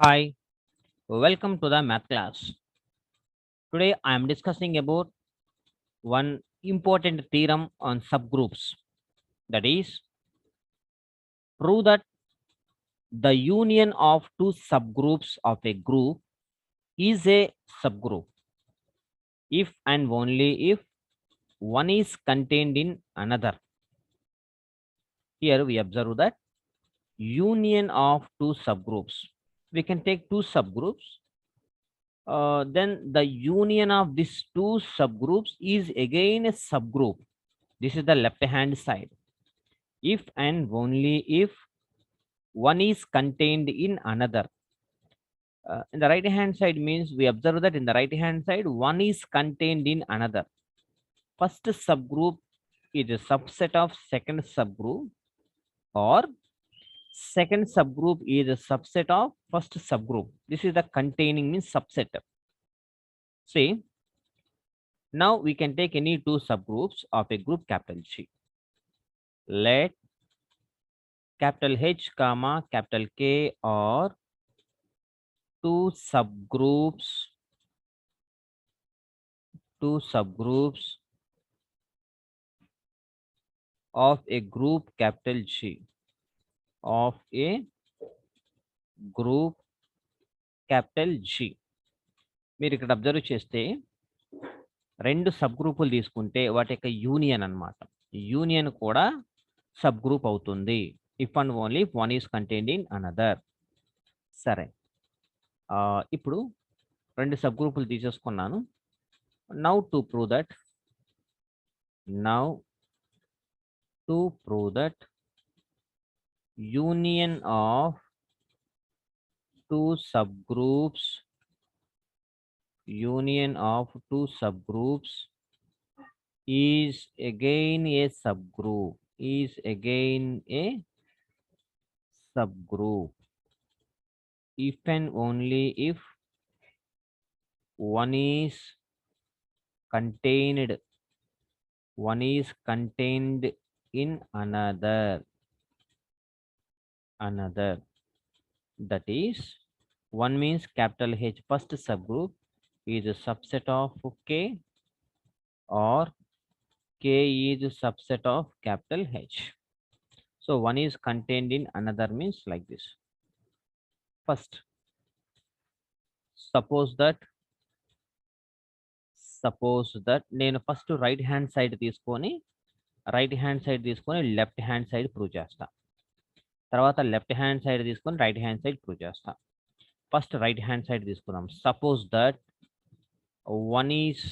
Hi, welcome to the math class. Today I am discussing about one important theorem on subgroups. That is, prove that the union of two subgroups of a group is a subgroup if and only if one is contained in another. Here we observe that union of two subgroups. We can take two subgroups. Then the union of these two subgroups is again a subgroup. This is the left hand side. If and only if one is contained in another. In the right hand side means we observe that in the right hand side, one is contained in another. First subgroup is a subset of second subgroup, or second subgroup is a subset of first subgroup. This is the containing means subset. See, now we can take any two subgroups of a group capital G. Let capital H comma capital K or two subgroups of a group capital G of a group capital G. మీరు ఇక్కడ observe చేస్తే రెండు sub గ్రూపులు తీసుకుంటే వాటి యొక్క union అన్నమాట. Union కూడా సబ్ గ్రూప్ అవుతుంది if and only one is contained in another. సరే, ఇప్పుడు రెండు సబ్ గ్రూపులు తీసేసుకున్నాను. Now to prove that union of two subgroups is again a subgroup if and only if one is contained in another. That is, one means capital H first subgroup is a subset of K, or K is a subset of capital H. So one is contained in another means like this. First, suppose that నేను first right hand side తీసుకొని left hand side prove చేస్తా. తర్వాత left hand side తీసుకొని right hand side prove చేస్తా. First right hand side తీసుకుందాం. Suppose that one is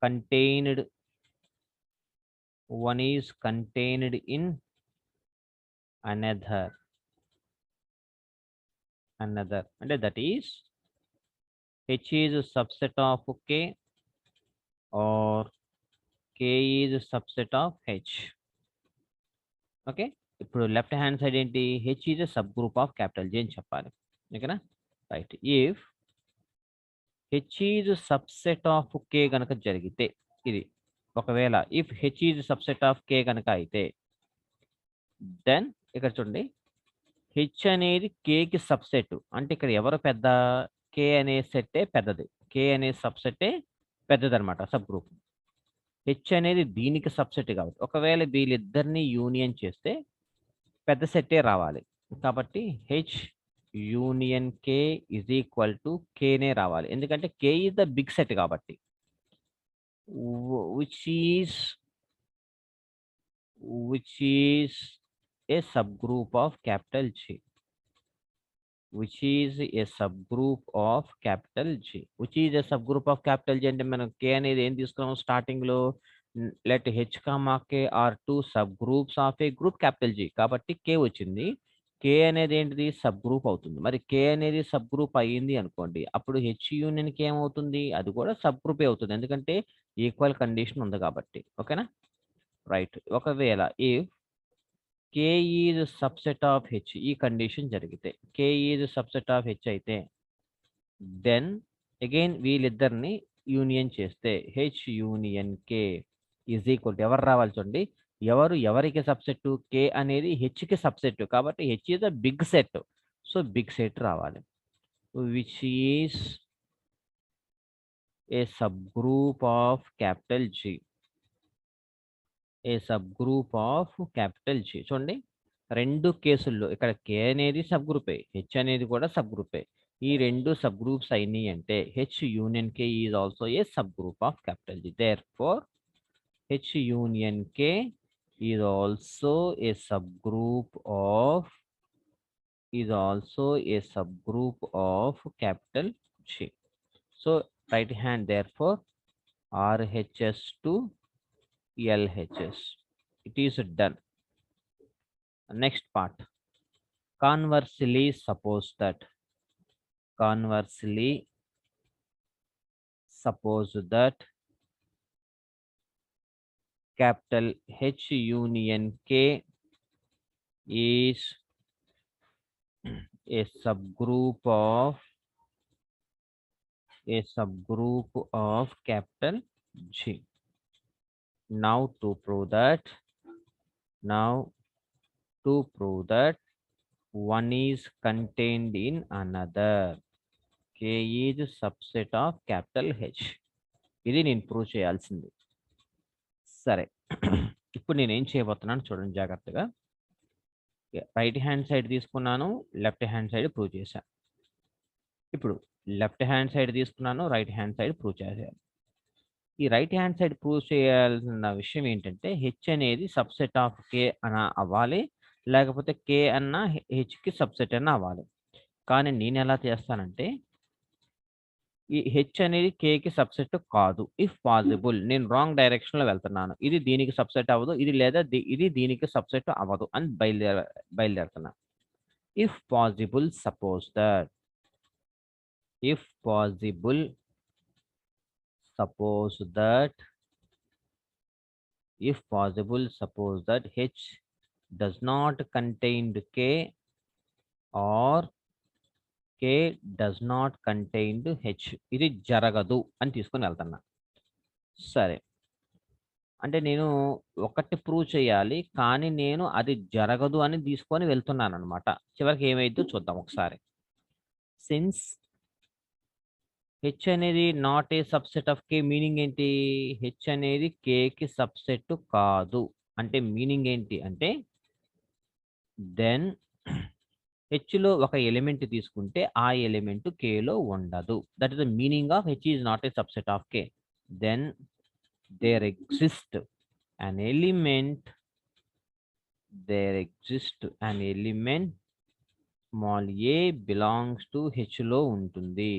contained in another, అంటే that is H is a subset of K or K is a subset of H. Okay, ఇప్పుడు left hand side ఏంటి? H is a subgroup of capital J అని చెప్పాలి. ఓకేనా? Right. If H is subset of K కనుక జరిగితే, ఇది ఒకవేళ if H is subset of K కనుక అయితే, దెన్ ఇక్కడ చూడండి, హెచ్ అనేది కేకి సబ్సెట్. అంటే ఇక్కడ ఎవరు పెద్ద? కే అనే సెట్టే పెద్దది. కే అనే సబ్సెట్టే పెద్దది అనమాట, సబ్ గ్రూప్. హెచ్ అనేది దీనికి సబ్సెట్ కాబట్టి ఒకవేళ వీళ్ళిద్దరిని యూనియన్ చేస్తే పెద్ద సెట్టే రావాలి. కాబట్టి H union K is equal to కేనే రావాలి. ఎందుకంటే K is the big set కాబట్టి. Which is a subgroup of capital G. which is a subgroup of capital G. which is a subgroup of capital G అంటే మనం K అనేది ఏం తీసుకున్నాం starting లో? Let H comma K are two subgroups of a group capital G. కాబట్టి K వచ్చింది. K అనేది ఏంటిది? సబ్ గ్రూప్ అవుతుంది. మరి K అనేది సబ్ గ్రూప్ అయ్యింది అనుకోండి, అప్పుడు హెచ్ యూనియన్ కి ఏమవుతుంది? అది కూడా సబ్ గ్రూపే అవుతుంది, ఎందుకంటే ఈక్వల్ కండిషన్ ఉంది కాబట్టి. ఓకేనా? రైట్. ఒకవేళ if K is subset of H, ఈ కండిషన్ జరిగితే, K is subset of H అయితే, దెన్ అగైన్ వీళ్ళిద్దరిని యూనియన్ చేస్తే H union K is equal to ఎవరు రావాలి చూడండి? ఎవరికి సబ్సెట్? K అనేది H కి సబ్సెట్ కాబట్టి H is a big set. So big set రావాలి, which is a subgroup of capital G. A subgroup of capital G. చూడండి, రెండు కేసుల్లో ఇక్కడ కే అనేది సబ్ గ్రూపే, హెచ్ అనేది కూడా సబ్ గ్రూపే. ఈ రెండు సబ్ గ్రూప్స్ అయినాయి అంటే H union K is also a subgroup of capital G. Therefore H union K is also a subgroup of capital G. So right hand therefore RHS to LHS. It is done. Next part. Conversely, suppose that capital H union K is a subgroup of capital G. Now to prove that one is contained in another, K is subset of capital H. ఇది నేను prove చేయాల్సింది. సరే, ఇప్పుడు నేను ఏం చేయబోతున్నాను చూడండి జాగ్రత్తగా. రైట్ హ్యాండ్ సైడ్ తీసుకున్నాను, లెఫ్ట్ హ్యాండ్ సైడ్ ప్రూవ్ చేశాను. ఇప్పుడు లెఫ్ట్ హ్యాండ్ సైడ్ తీసుకున్నాను, రైట్ హ్యాండ్ సైడ్ ప్రూవ్ చేశాను. ఈ రైట్ హ్యాండ్ సైడ్ ప్రూవ్ చేయాల్సిన విషయం ఏంటంటే హెచ్ అనేది సబ్సెట్ ఆఫ్ కే అన్న అవ్వాలి, లేకపోతే కే అన్న హెచ్కి సబ్సెట్ అన్న అవ్వాలి. కానీ నేను ఎలా చేస్తానంటే ఈ హెచ్ అనేది కేకి సబ్సెట్ కాదు. ఇఫ్ పాసిబుల్, నేను రాంగ్ డైరెక్షన్లో వెళ్తున్నాను, ఇది దీనికి సబ్సెట్ అవ్వదు, ఇది లేదా ఇది దీనికి సబ్సెట్ అవ్వదు అని బయలుదేరుతున్నా. If possible suppose that H does not contain K or K does not contain H. ఇది జరగదు అని తీసుకొని వెళ్తున్నా. సరే, అంటే నేను ఒకటి ప్రూవ్ చేయాలి, కానీ నేను అది జరగదు అని తీసుకొని వెళ్తున్నాను అనమాట. చివరికి ఏమైందో చూద్దాం ఒకసారి. సిన్స్ హెచ్ అనేది not a subset of K, meaning ఏంటి? హెచ్ అనేది కేకి సబ్సెట్ కాదు అంటే మీనింగ్ ఏంటి అంటే దెన్ హెచ్లో ఒక ఎలిమెంట్ తీసుకుంటే ఆ ఎలిమెంట్ కేలో ఉండదు. That is the meaning of H is not a subset of K. Then there exist an element small a belongs to H లో ఉంటుంది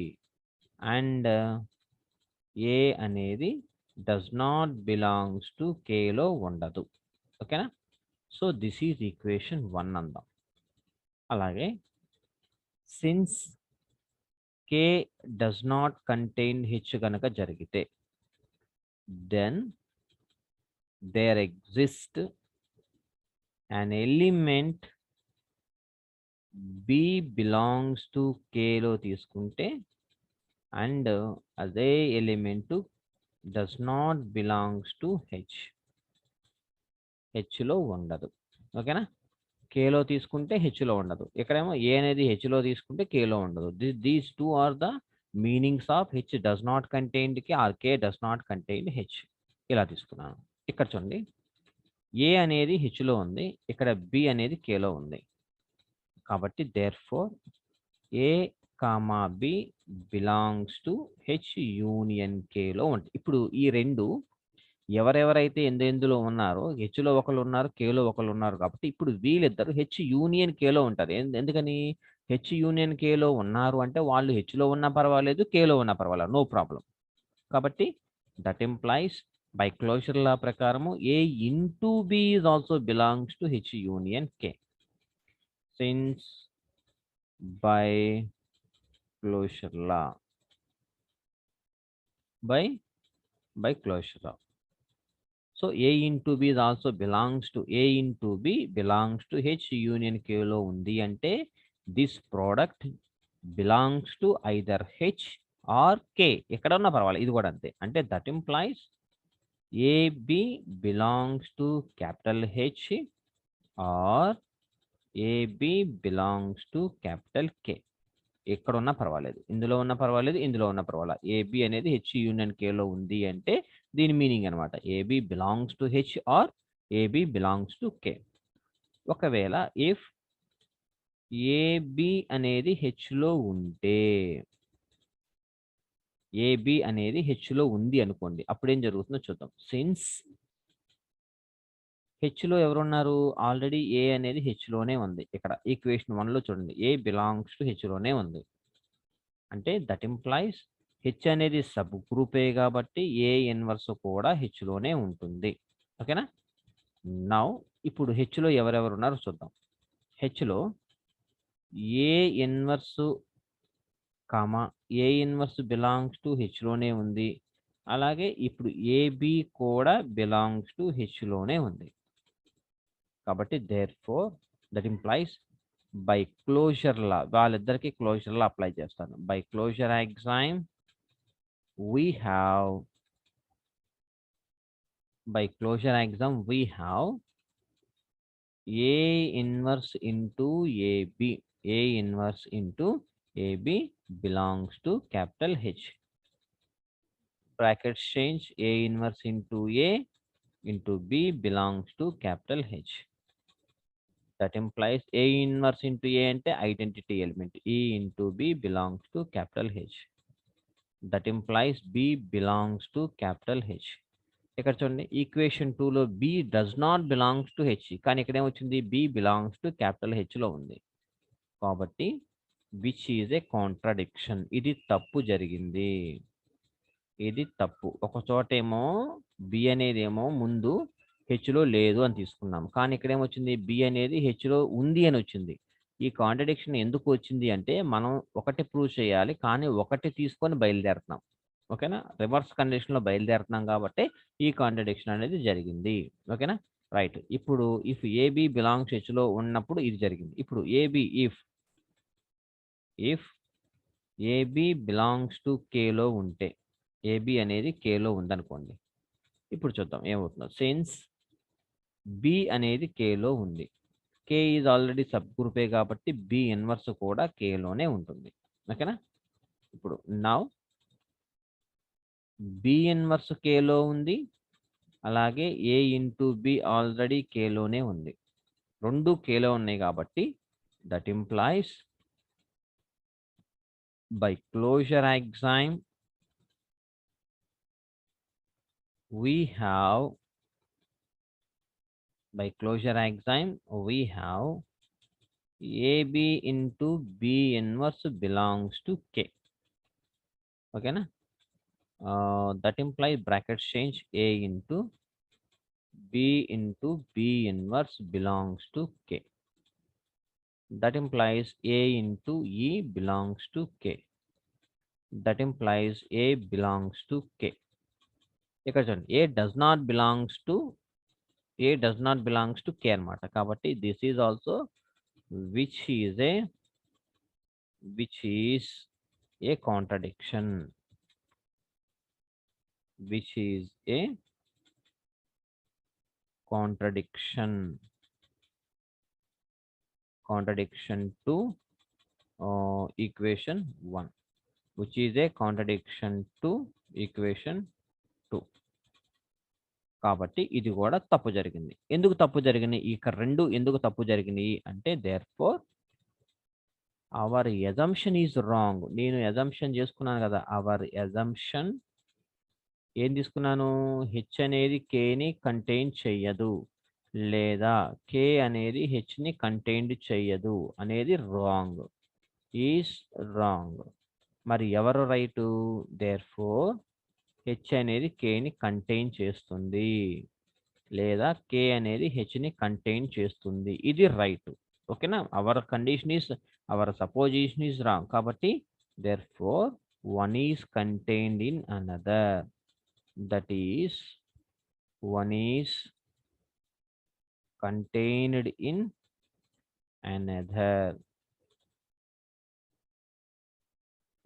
అండ్ a అనేది does not belongs to K లో ఉండదు. ఓకేనా? సో దిస్ ఈజ్ ఈక్వేషన్ 1 అందాం. అలాగే since K does not contain H కనుక జరిగితే then there exists an element B belongs to K లో తీసుకుంటే అండ్ అదే element does not belongs to H లో ఉండదు. ఓకేనా? కేలో తీసుకుంటే హెచ్లో ఉండదు, ఇక్కడేమో ఏ అనేది హెచ్లో తీసుకుంటే కేలో ఉండదు. These two are the meanings of H does not contained K or K does not contained H. ఇలా తీసుకున్నాను. ఇక్కడ చూడండి, ఏ అనేది హెచ్లో ఉంది, ఇక్కడ బి అనేది కేలో ఉంది. కాబట్టి therefore a comma B belongs to H union కేలో ఉంటుంది. ఇప్పుడు ఈ రెండు ఎవరెవరైతే ఎందులో ఉన్నారో హెచ్లో ఒకళ్ళు ఉన్నారు, కేలో ఒకళ్ళు ఉన్నారు. కాబట్టి ఇప్పుడు వీళ్ళిద్దరు హెచ్ యూనియన్ కేలో ఉంటారు. ఎందుకని? హెచ్ యూనియన్ కేలో ఉన్నారు అంటే వాళ్ళు హెచ్లో ఉన్నా పర్వాలేదు, కేలో ఉన్నా పర్వాలేదు, నో ప్రాబ్లం. కాబట్టి that implies by closure law ప్రకారము a into b is also belongs to H union K. Since by closure law by closure law. So A into B is also belongs to H union K లో ఉంది అంటే this product belongs to either H or K. ఎక్కడ ఉన్నా పర్వాలేదు, ఇది కూడా అంతే. అంటే that implies AB belongs to capital H or a b belongs to capital K. ఎక్కడ ఉన్నా పర్వాలేదు, ఇందులో ఉన్నా పర్వాలేదు, ఇందులో ఉన్నా పర్వాలేదు. ఏబి అనేది హెచ్ యూనియన్ కేలో ఉంది అంటే దీని మీనింగ్ అనమాట, a b belongs to H or a b belongs to K. ఒకవేళ ఇఫ్ ఏబి అనేది హెచ్లో ఉంటే, ఏబి అనేది హెచ్లో ఉంది అనుకోండి, అప్పుడు ఏం జరుగుతుందో చూద్దాం. సిన్స్ హెచ్లో ఎవరున్నారు, ఆల్రెడీ ఏ అనేది హెచ్లోనే ఉంది. ఇక్కడ ఈక్వేషన్ 1లో చూడండి, ఏ బిలాంగ్స్ టు హెచ్లోనే ఉంది. అంటే దట్ ఇంప్లైస్ హెచ్ అనేది సబ్ గ్రూపే కాబట్టి ఏ ఇన్వర్స్ కూడా హెచ్లోనే ఉంటుంది. ఓకేనా. నౌ ఇప్పుడు హెచ్లో ఎవరెవరు ఉన్నారో చూద్దాం. హెచ్లో a inverse comma a inverse belongs to హెచ్లోనే ఉంది. అలాగే ఇప్పుడు ఏబి కూడా బిలాంగ్స్ టు హెచ్లోనే ఉంది. కాబట్టి therefore that implies by closure law, వాళ్ళిద్దరికి క్లోజర్ లా అప్లై చేస్తాను. By closure axiom we have A inverse into AB. A inverse into AB belongs to capital H. Brackets change, A inverse into A into B belongs to capital H. That implies A inverse into A ante identity element. E into B belongs to capital H. That implies B belongs to capital H. ఇక్కడ చూడండి, equation 2లో B does not belongs to H, కానీ ఇక్కడ ఏమొచ్చింది, B belongs to capital హెచ్లో ఉంది. కాబట్టి which is A contradiction, ఇది తప్పు జరిగింది, ఇది తప్పు. ఒక చోట ఏమో బి అనేది ఏమో ముందు హెచ్లో లేదు అని తీసుకున్నాం, కానీ ఇక్కడ ఏమొచ్చింది, బి అనేది హెచ్లో ఉంది అని వచ్చింది. ఈ కాంట్రడిక్షన్ ఎందుకు వచ్చింది అంటే, మనం ఒకటి ప్రూవ్ చేయాలి కానీ ఒకటి తీసుకొని బయలుదేరుతున్నాం. ఓకేనా, రివర్స్ కండిషన్లో బయలుదేరుతున్నాం కాబట్టి ఈ కాంట్రడిక్షన్ అనేది జరిగింది. ఓకేనా, రైట్. ఇప్పుడు ఇఫ్ ఏబి బిలాంగ్స్ హెచ్లో ఉన్నప్పుడు ఇది జరిగింది. ఇప్పుడు AB if AB belongs to కేలో ఉంటే, ఏబి అనేది కేలో ఉందనుకోండి, ఇప్పుడు చూద్దాం ఏమవుతుందో. సిన్స్ బి అనేది కేలో ఉంది, కే ఈజ్ ఆల్రెడీ సబ్ గ్రూపే కాబట్టి బి ఇన్వర్స్ కూడా కేలోనే ఉంటుంది. ఓకేనా, ఇప్పుడు నౌ బి ఇన్వర్స్ కేలో ఉంది, అలాగే ఏ ఇంటూ బి ఆల్రెడీ కేలోనే ఉంది, రెండు కేలో ఉన్నాయి కాబట్టి that implies by closure axiom we have AB into B inverse belongs to K. ఓకేనా, that implies bracket change, A into B inverse belongs to K. That implies A into E belongs to K. That implies A belongs to K. ఇక్కడ చూడండి, A does not belongs to K అన్నమాట. కాబట్టి this is also which is a contradiction. Which is a contradiction to equation 1. Which is a contradiction to equation 2. కాబట్టి ఇది కూడా తప్పు జరిగింది. ఎందుకు తప్పు జరిగింది, ఇక్కడ రెండు ఎందుకు తప్పు జరిగింది అంటే, therefore our assumption is wrong. నేను assumption చేసుకున్నాను కదా, అవర్ assumption ఏం తీసుకున్నాను, హెచ్ అనేది కేని కంటైన్ చెయ్యదు, లేదా కే అనేది హెచ్ని కంటైన్ చెయ్యదు అనేది రాంగ్, ఈస్ రాంగ్. మరి ఎవరు రైటు, దేర్ఫోర్ హెచ్ అనేది కేని కంటైన్ చేస్తుంది, లేదా కే అనేది హెచ్ని కంటైన్ చేస్తుంది, ఇది రైట్. ఓకేనా, అవర్ సపోజిషన్ ఈస్ రాంగ్. కాబట్టి therefore one is contained in another, that is one is contained in another.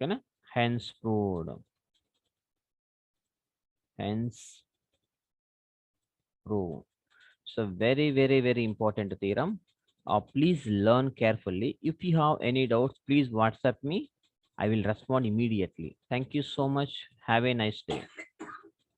Okay, hence proved. So very important theorem. Please learn carefully. If you have any doubts, please WhatsApp me. I will respond immediately. Thank you so much. Have a nice day.